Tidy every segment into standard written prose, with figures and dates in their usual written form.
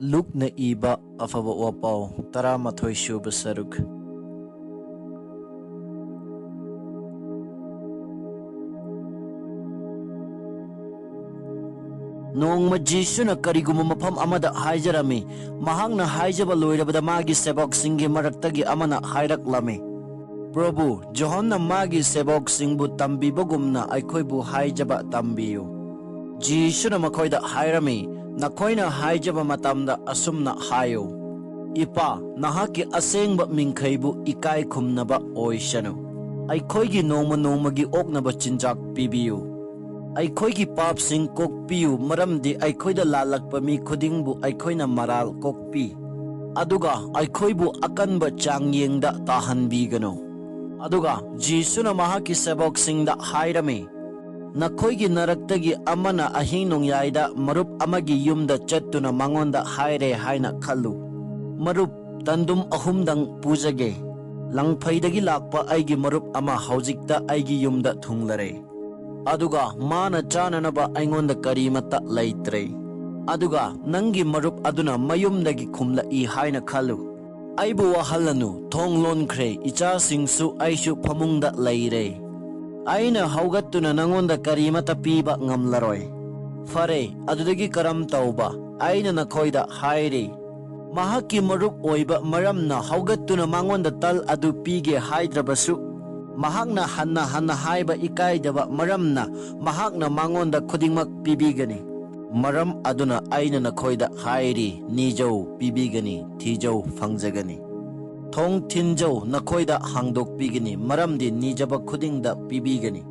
Lukna iba afaba wapau 13 suba saruk. Noong Jisu na kariguma mapam amada haijarami, mahang na haijaba loirabada magi sebok singi maraktagi amana hairaklami. Prabhu, Johon na magi sebok singbu tambibagumna aikoibu haijaba tambiyo. Jisu na makoida hairami, nakoina haijaba matamda asumna hayo. Ipa, nahaki asengba mingkaibu ikai kumnaba oishano. Aikoigi noma gi oknaba chinjak pibiyo. Aikoigi papsing kokpiu maramdi aikoida lalakpa mi khudingbu aikoina maral kokpi. Aduga aikoibu akanba changyengda tahanbigano. Aduga Jisuna mahaki sebok singda hairami. Nakoigi naraktagi amana ahing nongyaida marup amagi yumda chattuna mangonda haire haina khalu. Marup tandum ahumdang pujage. Langphaidagi lakpa aigi marup ama haujikta aigi yumda thunglare. Aduga mana chananaba aingonda karimata laitre. Aduga nangi marup aduna mayumdagi khumla I haina khalu. Aibu wahalanu thong lonkre icha singsu aishu phamungda laire. Aina haugattuna nangonda karimata piba ngamlaroi. Fare adudagi karam tauba aina nakoida haire. Mahaki marup oiba maramna haugattuna mangonda tal adu pige haidrabasu. Mahakna hanna haiba ikaidaba maramna mahakna mangonda khudingmak pibigani. Maram aduna aina nakoida hairi nijau pibigani thijau fangjagani. Thong thinjau nakoida hangdok pigani maramdi nijaba khudingda pibigani.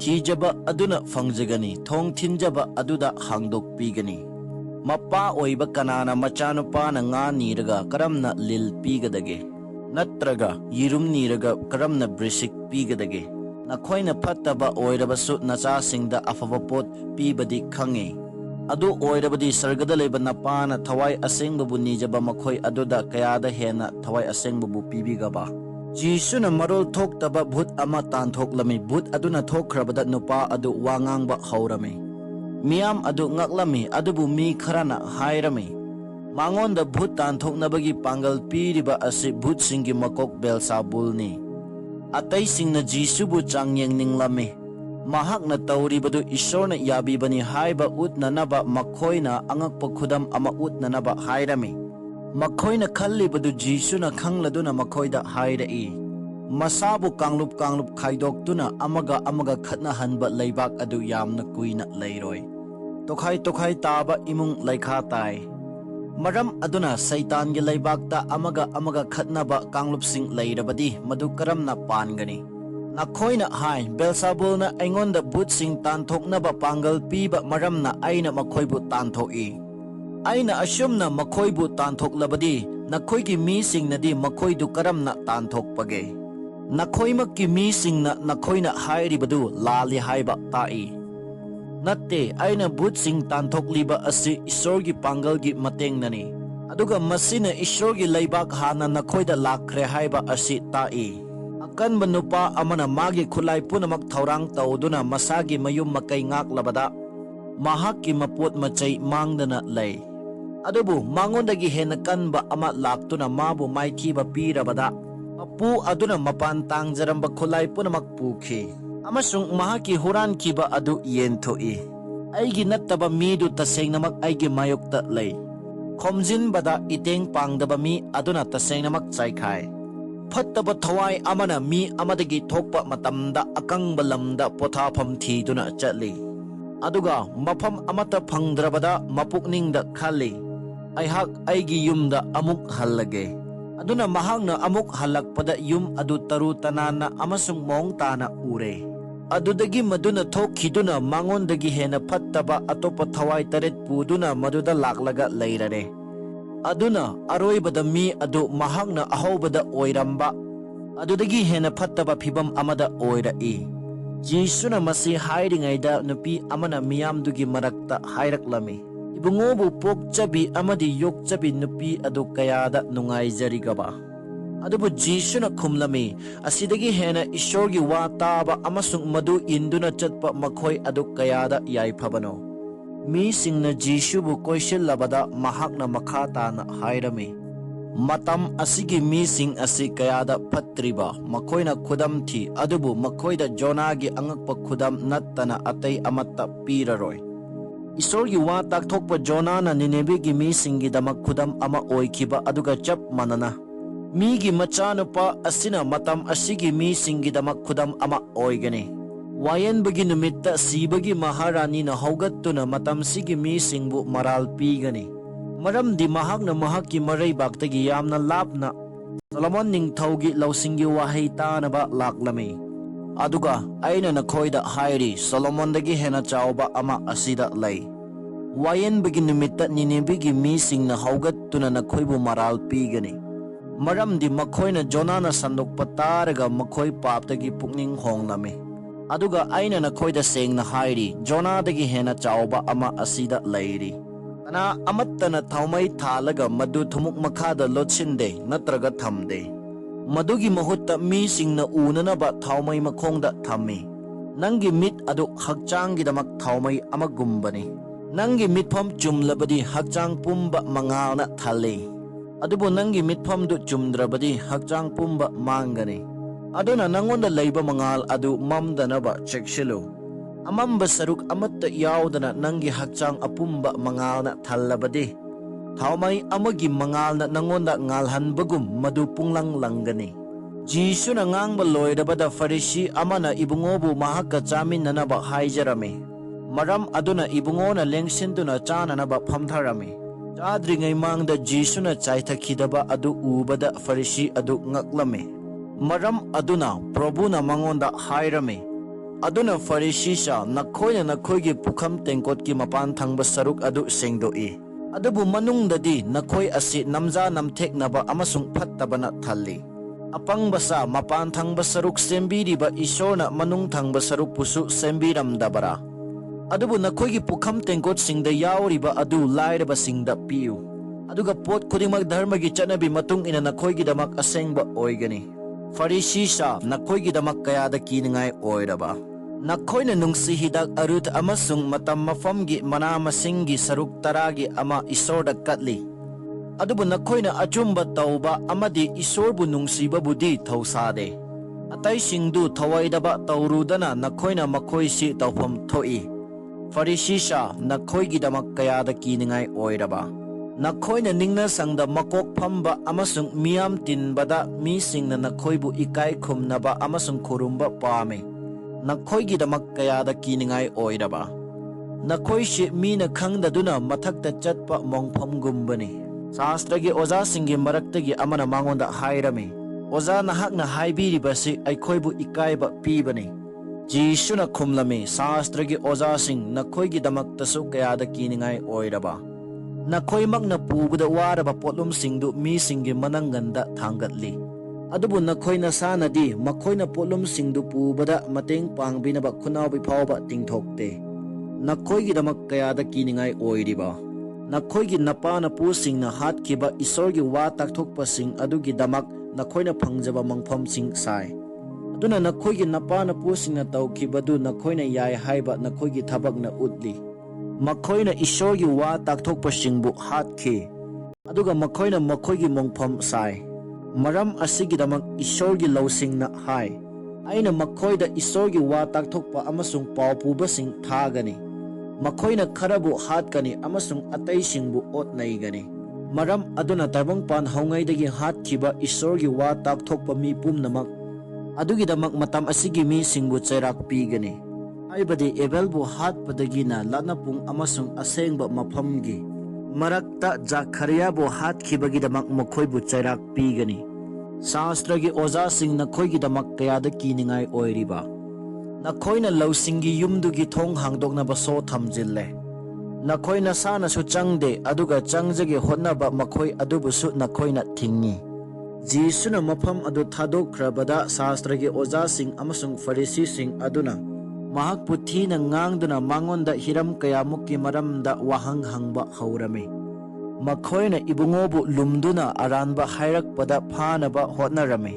Thijaba aduna fangjagani thong thinjaba aduda hangdok pigani. Mapa oiba kanana machanupa na nga niraga karamna lil pigadage. Natraga yirum niraga karamna brisik pigadage. Nakoina pattaba oirabasu nachasingda afaba pot pibadi khange. Adu oirabadi sargada leba napana thawai asengbabu nijaba makhoi aduda kayada hena thawai asengbabu pibigaba. Jisuna marol thoktaba bhut ama tanthoklami bhut aduna thokrabada nupa adu wangangba haurami. Miyam adu ngaklami adubu mi kharana hairami. Mangonda bhut tanthoknabagi pangal piriba asi bhut singi makok Belsabulni. Atay singna Jisubu changyeng ninglami. Mahak na tauribadu isorna yabibani haiba utnanaba makoina angakpa khudam ama utnanaba hairami. Makoina khallibadu Jisuna khangladuna makoida hairai. Masabu kanglub khaidokduna amaga khatna hanba leibak adu yamna kuina leiroi. Tokhai taba imung laikha tai. Maram aduna Saitan gi laibakta amaga khatnaba kanglupsing leirabadi madu karamna pangani. Nakoina hai Belsabulna aingonda butsing tanthoknaba pangal piba maramna aina makoibu tanthoi. Aina asumna makoibu tanthoklabadi nakoigi misingnadi makoidu karamna tanthokpage. Nakoimakki misingna nakoina hairibadu lali haiba tai. Natte aina butsing tanthokliba asi isorgi pangalgi matengnani. Aduga masina isorgi laibak hana nakoida lakre haiba asi tai. Akanba nupa amana magi khulai punamak thaurang tauduna masagi mayum makai ngaklabada mahakki mapot machai mangdana lay. Adubu mangondagi hena kanba ama laktuna mabu maithiba pirabada apu aduna mapan tangjaramba khulai punamak pukhi. Amasung mahaki huran kiba adu yenthoi. Aigi nattaba midu tasengnamak aigi mayokta lay. Khomjin bada iteng pangdaba mi aduna tasengnamak chaikhai. Fattaba thawai amana mi amadagi thokpa matamda akangba lamda pothafam thiduna chatli. Aduga mafam amata phangdrabada mapukningda khali. Aihak aigi yumda amuk hallage. Aduna mahangna amuk halakpada yum adu taru tanana amasung mong tana ure. Adudagi maduna thokhiduna mangondagi hena fattaba atopa thawai taret puduna maduda laklaga leirare. Aduna aroibada mi adu mahangna ahobada oiramba. Adudagi hena fattaba phibam amada oirai. Jisuna masi hairingaida nupi amana miyamdugi marakta hairaklami. Ibungobu pokchabi amadi yokchabi nupi adu kayada nungaijarigaba. Adubu Jisuna khumlami asidagi hena isorgi wa taba amasung madu induna chatpa makhoi adu kayada yaiphabano. ꯃꯤꯁꯤꯡꯅ ꯖꯤꯁꯨꯕꯨ ꯀꯣꯏꯁꯤꯜꯂꯕꯗ ꯃꯍꯥꯛꯅ ꯃꯈꯥ ꯇꯥꯅ ꯍꯥꯏꯔꯝꯃꯤ, ꯃꯇꯝ ꯑꯁꯤꯒꯤ ꯃꯤꯁꯤꯡ ꯑꯁꯤ ꯀꯌꯥꯗ ꯐꯠꯇ꯭ꯔꯤꯕ, ꯃꯈꯣꯏꯅ ꯈꯨꯗꯝ ꯊꯤ, ꯑꯗꯨꯕꯨ ꯃꯈꯣꯏꯗ ꯖꯣꯅꯥꯒꯤ ꯑꯉꯛꯄ ꯈꯨꯗꯝ ꯅꯠꯇꯅ ꯑꯇꯩ ꯑꯃꯠꯇ ꯄꯤꯔꯔꯣꯏ꯫ ꯏꯁꯣꯔꯒꯤ ꯋꯥ ꯇꯥꯛꯊꯣꯛꯄ ꯖꯣꯅꯥꯅ ꯅꯤꯅꯦꯕꯦꯒꯤ ꯃꯤꯁꯤꯡꯒꯤꯗꯃꯛ ꯈꯨꯗꯝ ꯑꯃ ꯑꯣꯏꯈꯤꯕ ꯑꯗꯨꯒ ꯆꯞ ꯃꯥꯟꯅꯅ ꯃꯤꯒꯤ ꯃꯆꯥꯅꯨꯄꯥ ꯑꯁꯤꯅ ꯃꯇꯝ ꯑꯁꯤꯒꯤ ꯃꯤꯁꯤꯡꯒꯤꯗꯃꯛ ꯈꯨꯗꯝ ꯑꯃ ꯑꯣꯏꯒꯅꯤ꯫ ꯋꯥꯌꯦꯟꯕꯒꯤ ꯅꯨꯃꯤꯠꯇ ꯁꯤꯕꯒꯤ ꯃꯍꯥꯔꯥꯅꯤꯅ ꯍꯧꯒꯠꯇꯨꯅ ꯃꯇꯝꯁꯤꯒꯤ ꯃꯤꯁꯤꯡꯕꯨ ꯃꯔꯥꯜ ꯄꯤꯒꯅꯤ, ꯃꯔꯝꯗꯤ ꯃꯍꯥꯛꯅ ꯃꯍꯥꯛꯀꯤ ꯃꯔꯩꯕꯥꯛꯇꯒꯤ ꯌꯥꯝꯅ ꯂꯥꯞꯅ ꯁꯣꯂꯣꯃꯣꯟ ꯅꯤꯡꯊꯧꯒꯤ ꯂꯧꯁꯤꯡꯒꯤ ꯋꯥꯍꯩ ꯇꯥꯅꯕ ꯂꯥꯛꯂꯝꯃꯤ꯫ ꯑꯗꯨꯒ ꯑꯩꯅ ꯅꯈꯣꯏꯗ ꯍꯥꯏꯔꯤ, ꯁꯣꯂꯣꯃꯣꯟꯗꯒꯤ ꯍꯦꯟꯅ ꯆꯥꯎꯕ ꯑꯃ ꯑꯁꯤꯗ ꯂꯩ꯫ ꯋꯥꯌꯦꯟꯕꯒꯤ ꯅꯨꯃꯤꯠꯇ ꯅꯤꯅꯦꯕꯦꯒꯤ ꯃꯤꯁꯤꯡꯅ ꯍꯧꯒꯠꯇꯨꯅ ꯅꯈꯣꯏꯕꯨ ꯃꯔꯥꯜ ꯄꯤꯒꯅꯤ, ꯃꯔꯝꯗꯤ ꯃꯈꯣꯏꯅ ꯖꯣꯅꯥꯅ ꯁꯟꯗꯣꯛꯄ ꯇꯥꯔꯒ ꯃꯈꯣꯏ ꯄꯥꯞꯇꯒꯤ ꯄꯨꯛꯅꯤꯡ ꯍꯣꯡꯂꯝꯃꯤ꯫ ꯑꯗꯨꯒ ꯑꯩꯅ ꯅꯈꯣꯏꯗ ꯁꯦꯡꯅ ꯍꯥꯏꯔꯤ, ꯖꯣꯅꯥꯗꯒꯤ ꯍꯦꯟꯅ ꯆꯥꯎꯕ ꯑꯃ ꯑꯁꯤꯗ ꯂꯩꯔꯤ꯫ ꯀꯅꯥ ꯑꯃꯠꯇꯅ ꯊꯥꯎꯃꯩ ꯊꯥꯜꯂꯒ ꯃꯗꯨ ꯊꯨꯝꯃꯣꯛ ꯃꯈꯥꯗ ꯂꯣꯠꯁꯤꯟꯗꯦ ꯅꯠꯇ꯭ꯔꯒ ꯊꯝꯗꯦ꯫ ꯃꯗꯨꯒꯤ ꯃꯍꯨꯠꯇ ꯃꯤꯁꯤꯡꯅ ꯎꯅꯅꯕ ꯊꯥꯎꯃꯩ ꯃꯈꯣꯡꯗ ꯊꯝꯃꯤ꯫ ꯅꯪꯒꯤ ꯃꯤꯠ ꯑꯗꯨ ꯍꯛꯆꯥꯡꯒꯤꯗꯃꯛ ꯊꯥꯎꯃꯩ ꯑꯃꯒꯨꯝꯕꯅꯤ꯫ ꯅꯪꯒꯤ ꯃꯤꯠꯐꯝ ꯆꯨꯝꯂꯕꯗꯤ ꯍꯛꯆꯥꯡ ꯄꯨꯝꯕ ꯃꯉꯥꯜꯅ ꯊꯜꯂꯤ, ꯑꯗꯨꯕꯨ ꯅꯪꯒꯤ ꯃꯤꯠꯐꯝꯗꯨ ꯆꯨꯝꯗ꯭ꯔꯕꯗꯤ ꯍꯛꯆꯥꯡ ꯄꯨꯝꯕ ꯃꯥꯡꯒꯅꯤ꯫ ꯑꯗꯨꯅ ꯅꯪꯉꯣꯟꯗ ꯂꯩꯕ ꯃꯉꯥꯜ ꯑꯗꯨ ꯃꯝꯗꯅꯕ ꯆꯦꯛꯁꯤꯜꯂꯨ꯫ ꯑꯃꯝꯕ ꯁꯔꯨꯛ ꯑꯃꯠꯇ ꯌꯥꯎꯗꯅ ꯅꯪꯒꯤ ꯍꯛꯆꯥꯡ ꯑꯄꯨꯝꯕ ꯃꯉꯥꯜꯅ ꯊꯜꯂꯕꯗꯤ ꯊꯥꯎꯃꯩ ꯑꯃꯒꯤ ꯃꯉꯥꯜꯅ ꯅꯪꯉꯣꯟꯗ ꯉꯥꯜꯍꯟꯕꯒꯨꯝ ꯃꯗꯨ ꯄꯨꯡꯂꯪ ꯂꯪꯒꯅꯤ꯫ ꯖꯤꯁꯨꯅ ꯉꯥꯡꯕ ꯂꯣꯏꯔꯕꯗ ꯐꯔꯤꯁꯤ ꯑꯃꯅ ꯏꯕꯨꯡꯉꯣꯕꯨ ꯃꯍꯥꯛꯀ ꯆꯥꯃꯤꯟꯅꯅꯕ ꯍꯥꯏꯖꯔꯝꯃꯤ꯫ ꯃꯔꯝ ꯑꯗꯨꯅ ꯏꯕꯨꯡꯉꯣꯅ ꯂꯦꯡꯁꯤꯟꯗꯨꯅ ꯆꯥꯅꯅꯕ ꯐꯝꯊꯔꯝꯃꯤ꯫ ꯆꯥꯗ꯭ꯔꯤꯉꯩ ꯃꯥꯡꯗ ꯖꯤꯁꯨꯅ ꯆꯥꯏꯊꯈꯤꯗꯕ ꯑꯗꯨ ꯎꯕꯗ ꯐꯔꯤꯁꯤ ꯑꯗꯨ ꯉꯛꯂꯝꯃꯤ꯫ ꯃꯔꯝ ꯑꯗꯨꯅ ꯄ꯭ꯔꯚꯨꯅ ꯃꯉꯣꯟꯗ ꯍꯥꯏꯔꯝꯃꯤ, ꯑꯗꯨꯅ ꯐꯔꯤꯁꯤꯁꯥ, ꯅꯈꯣꯏꯅ ꯅꯈꯣꯏꯒꯤ ꯄꯨꯈꯝ ꯇꯦꯡꯀꯣꯠꯀꯤ ꯃꯄꯥꯟ ꯊꯪꯕ ꯁꯔꯨꯛ ꯑꯗꯨ ꯁꯦꯡꯗꯣꯛꯏ, ꯑꯗꯨꯕꯨ ꯃꯅꯨꯡꯗꯗꯤ ꯅꯈꯣꯏ ꯑꯁꯤ ꯅꯝꯖꯥ ꯅꯝꯊꯦꯛꯅꯕ ꯑꯃꯁꯨꯡ ꯐꯠꯇꯕꯅ ꯊꯜꯂꯤ꯫ ꯑꯄꯪꯕ ꯁꯥ, ꯃꯄꯥꯟ ꯊꯪꯕ ꯁꯔꯨꯛ ꯁꯦꯝꯕꯤꯔꯤꯕ ꯏꯁꯣꯔꯅ ꯃꯅꯨꯡ ꯊꯪꯕ ꯁꯔꯨꯛꯄꯨꯁꯨ ꯁꯦꯝꯕꯤꯔꯝꯗꯕꯔꯥ? ꯑꯗꯨꯕꯨ ꯅꯈꯣꯏꯒꯤ ꯄꯨꯈꯝ ꯇꯦꯡꯀꯣꯠꯁꯤꯡꯗ ꯌꯥꯎꯔꯤꯕ ꯑꯗꯨ ꯂꯥꯏꯔꯕꯁꯤꯡꯗ ꯄꯤꯌꯨ, ꯑꯗꯨꯒ ꯄꯣꯠ ꯈꯨꯗꯤꯡꯃꯛ ꯙꯔꯃꯒꯤ ꯆꯠꯅꯕꯤ ꯃꯇꯨꯡ ꯏꯟꯅ ꯅꯈꯣꯏꯒꯤꯗꯃꯛ ꯑꯁꯦꯡꯕ ꯑꯣꯏꯒꯅꯤ꯫ ꯐꯔꯤꯁꯤꯁꯥ, ꯅꯈꯣꯏꯒꯤꯗꯃꯛ ꯀꯌꯥꯗ ꯀꯤꯅꯤꯡꯉꯥꯏ ꯑꯣꯏꯔꯕ! ꯅꯈꯣꯏꯅ ꯅꯨꯡꯁꯤ ꯍꯤꯗꯥꯛ ꯑꯔꯨꯠ ꯑꯃꯁꯨꯡ ꯃꯇꯝ ꯃꯐꯝꯒꯤ ꯃꯅꯥ ꯃꯁꯤꯡꯒꯤ ꯁꯔꯨꯛ 10ꯒꯤ ꯑꯃ ꯏꯁꯣꯔꯗ ꯀꯠꯂꯤ, ꯑꯗꯨꯕꯨ ꯅꯈꯣꯏꯅ ꯑꯆꯨꯝꯕ ꯇꯧꯕ ꯑꯃꯗꯤ ꯏꯁꯣꯔꯕꯨ ꯅꯨꯡꯁꯤꯕꯕꯨꯗꯤ ꯊꯧꯁꯥꯗꯦ꯫ ꯑꯇꯩꯁꯤꯡꯗꯨ ꯊꯧꯑꯣꯏꯗꯕ ꯇꯧꯔꯨꯗꯅ ꯅꯈꯣꯏꯅ ꯃꯈꯣꯏꯁꯤ ꯇꯧꯐꯝ ꯊꯣꯛꯏ꯫ ꯐꯔꯤꯁꯤꯁꯥ, ꯅꯈꯣꯏꯒꯤꯗꯃꯛ ꯀꯌꯥꯗ ꯀꯤꯅꯤꯡꯉꯥꯏ ꯑꯣꯏꯔꯕ! ꯅꯈꯣꯏꯅ ꯅꯤꯡꯅꯁꯪꯗ ꯃꯀꯣꯛ ꯐꯝꯕ ꯑꯃꯁꯨꯡ ꯃꯤꯌꯥꯝ ꯇꯤꯟꯕꯗ ꯃꯤꯁꯤꯡꯅ ꯅꯈꯣꯏꯕꯨ ꯏꯀꯥꯏ ꯈꯨꯝꯅꯕ ꯑꯃꯁꯨꯡ ꯈꯨꯔꯨꯝꯕ ꯄꯥꯝꯃꯤ꯫ ꯅꯈꯣꯏꯒꯤꯗꯃꯛ ꯀꯌꯥꯗ ꯀꯤꯅꯤꯡꯉꯥꯏ ꯑꯣꯏꯔꯕ! ꯅꯈꯣꯏꯁꯤ ꯃꯤꯅ ꯈꯪꯗꯗꯨꯅ ꯃꯊꯛꯇ ꯆꯠꯄ ꯃꯣꯡꯐꯝꯒꯨꯝꯕꯅꯤ꯫ ꯁꯥꯁꯇ꯭ꯔꯒꯤ ꯑꯣꯖꯥꯁꯤꯡꯒꯤ ꯃꯔꯛꯇꯒꯤ ꯑꯃꯅ ꯃꯉꯣꯟꯗ ꯍꯥꯏꯔꯝꯃꯤ, ꯑꯣꯖꯥ, ꯅꯍꯥꯛꯅ ꯍꯥꯏꯕꯤꯔꯤꯕꯁꯤ ꯑꯩꯈꯣꯏꯕꯨ ꯏꯀꯥꯏꯕ ꯄꯤꯕꯅꯤ꯫ ꯖꯤꯁꯨꯅ ꯈꯨꯝꯂꯝꯃꯤ, ꯁꯥꯁꯇ꯭ꯔꯒꯤ ꯑꯣꯖꯥꯁꯤꯡ, ꯅꯈꯣꯏꯒꯤꯗꯃꯛꯇꯁꯨ ꯀꯌꯥꯗ ꯀꯤꯅꯤꯡꯉꯥꯏ ꯑꯣꯏꯔꯕ! ꯅꯈꯣꯏꯃꯛꯅ ꯄꯨꯕꯗ ꯋꯥꯔꯕ ꯄꯣꯠꯂꯨꯝꯁꯤꯡꯗꯨ ꯃꯤꯁꯤꯡꯒꯤ ꯃꯅꯪꯒꯟꯗ ꯊꯥꯡꯒꯠꯂꯤ, ꯑꯗꯨꯕꯨ ꯅꯈꯣꯏ ꯅꯁꯥꯅꯗꯤ ꯃꯈꯣꯏꯅ ꯄꯣꯠꯂꯨꯝꯁꯤꯡꯗꯨ ꯄꯨꯕꯗ ꯃꯇꯦꯡ ꯄꯥꯡꯕꯤꯅꯕ ꯈꯨꯠꯅꯥꯎꯕꯤ ꯐꯥꯎꯕ ꯇꯤꯡꯊꯣꯛꯇꯦ꯫ ꯅꯈꯣꯏꯒꯤꯗꯃꯛ ꯀꯌꯥꯗ ꯀꯤꯅꯤꯡꯉꯥꯏ ꯑꯣꯏꯔꯤꯕ! ꯅꯈꯣꯏꯒꯤ ꯅꯄꯥ-ꯅꯄꯨꯁꯤꯡꯅ ꯍꯥꯠꯈꯤꯕ ꯏꯁꯣꯔꯒꯤ ꯋꯥ ꯇꯥꯛꯊꯣꯛꯄꯁꯤꯡ ꯑꯗꯨꯒꯤꯗꯃꯛ ꯅꯈꯣꯏꯅ ꯐꯪꯖꯕ ꯃꯪꯐꯝꯁꯤꯡ ꯁꯥꯏ꯫ ꯑꯗꯨꯅ ꯅꯈꯣꯏꯒꯤ ꯅꯄꯥ-ꯅꯄꯨꯁꯤꯡꯅ ꯇꯧꯈꯤꯕꯗꯨ ꯅꯈꯣꯏꯅ ꯌꯥꯏ ꯍꯥꯏꯕ ꯅꯈꯣꯏꯒꯤ ꯊꯕꯛꯅ ꯎꯠꯂꯤ꯫ ꯃꯈꯣꯏꯅ ꯏꯁꯣꯔꯒꯤ ꯋꯥ ꯇꯥꯛꯊꯣꯛꯄꯁꯤꯡꯕꯨ ꯍꯥꯠꯈꯤ, ꯑꯗꯨꯒ ꯃꯈꯣꯏꯅ ꯃꯈꯣꯏꯒꯤ ꯃꯣꯡꯐꯝ ꯁꯥꯏ꯫ ꯃꯔꯝ ꯑꯁꯤꯒꯤꯗꯃꯛ ꯏꯁꯣꯔꯒꯤ ꯂꯧꯁꯤꯡꯅ ꯍꯥꯏ, ꯑꯩꯅ ꯃꯈꯣꯏꯗ ꯏꯁꯣꯔꯒꯤ ꯋꯥ ꯇꯥꯛꯊꯣꯛꯄ ꯑꯃꯁꯨꯡ ꯄꯥꯎ ꯄꯨꯕꯁꯤꯡ ꯊꯥꯒꯅꯤ꯫ ꯃꯈꯣꯏꯅ ꯈꯔꯕꯨ ꯍꯥꯠꯀꯅꯤ ꯑꯃꯁꯨꯡ ꯑꯇꯩꯁꯤꯡꯕꯨ ꯑꯣꯠ-ꯅꯩꯒꯅꯤ꯫ ꯃꯔꯝ ꯑꯗꯨꯅ ꯇꯥꯏꯕꯪꯄꯥꯟ ꯍꯧꯉꯩꯗꯒꯤ ꯍꯥꯠꯈꯤꯕ ꯏꯁꯣꯔꯒꯤ ꯋꯥ ꯇꯥꯛꯊꯣꯛꯄ ꯃꯤ ꯄꯨꯝꯅꯃꯛ ꯑꯗꯨꯒꯤꯗꯃꯛ ꯃꯇꯝ ꯑꯁꯤꯒꯤ ꯃꯤꯁꯤꯡꯕꯨ ꯆꯩꯔꯥꯛ ꯄꯤꯒꯅꯤ, ꯍꯥꯏꯕꯗꯤ ꯑꯦꯕꯦꯜꯕꯨ ꯍꯥꯠꯄꯗꯒꯤꯅ ꯂꯥꯠꯅꯄꯨꯡ ꯑꯃꯁꯨꯡ ꯑꯁꯦꯡꯕ ꯃꯐꯝꯒꯤ ꯃꯔꯛꯇ ꯖꯥꯈꯔꯤꯌꯥꯕꯨ ꯍꯥꯠꯈꯤꯕꯒꯤꯗꯃꯛ ꯃꯈꯣꯏꯕꯨ ꯆꯩꯔꯥꯛ ꯄꯤꯒꯅꯤ꯫ ꯁꯥꯁꯇ꯭ꯔꯒꯤ ꯑꯣꯖꯥꯁꯤꯡ, ꯅꯈꯣꯏꯒꯤꯗꯃꯛ ꯀꯌꯥꯗ ꯀꯤꯅꯤꯡꯉꯥꯏ ꯑꯣꯏꯔꯤꯕ! ꯅꯈꯣꯏꯅ ꯂꯧꯁꯤꯡꯒꯤ ꯌꯨꯝꯗꯨꯒꯤ ꯊꯣꯡ ꯍꯥꯡꯗꯣꯛꯅꯕ ꯁꯣ ꯊꯝꯖꯤꯜꯂꯦ꯫ ꯅꯈꯣꯏ ꯅꯁꯥꯅꯁꯨ ꯆꯪꯗꯦ, ꯑꯗꯨꯒ ꯆꯪꯖꯒꯦ ꯍꯣꯠꯅꯕ ꯃꯈꯣꯏ ꯑꯗꯨꯕꯨꯁꯨ ꯅꯈꯣꯏꯅ ꯊꯤꯡꯉꯤ꯫ ꯖꯤꯁꯨꯅ ꯃꯐꯝ ꯑꯗꯨ ꯊꯥꯗꯣꯛꯈ꯭ꯔꯕꯗ ꯁꯥꯁꯇ꯭ꯔꯒꯤ ꯑꯣꯖꯥꯁꯤꯡ ꯑꯃꯁꯨꯡ ꯐꯔꯤꯁꯤꯁꯤꯡ ꯑꯗꯨꯅ ꯃꯍꯥꯛꯄꯨ ꯊꯤꯅ ꯉꯥꯡꯗꯨꯅ ꯃꯉꯣꯟꯗ ꯍꯤꯔꯝ ꯀꯌꯥꯃꯨꯛꯀꯤ ꯃꯔꯝꯗ ꯋꯥꯍꯪ ꯍꯪꯕ ꯍꯧꯔꯝꯃꯤ꯫ ꯃꯈꯣꯏꯅ ꯏꯕꯨꯡꯉꯣꯕꯨ ꯂꯨꯝꯗꯨꯅ ꯑꯔꯥꯟꯕ ꯍꯥꯏꯔꯛꯄꯗ ꯐꯥꯅꯕ ꯍꯣꯠꯅꯔꯝꯃꯤ꯫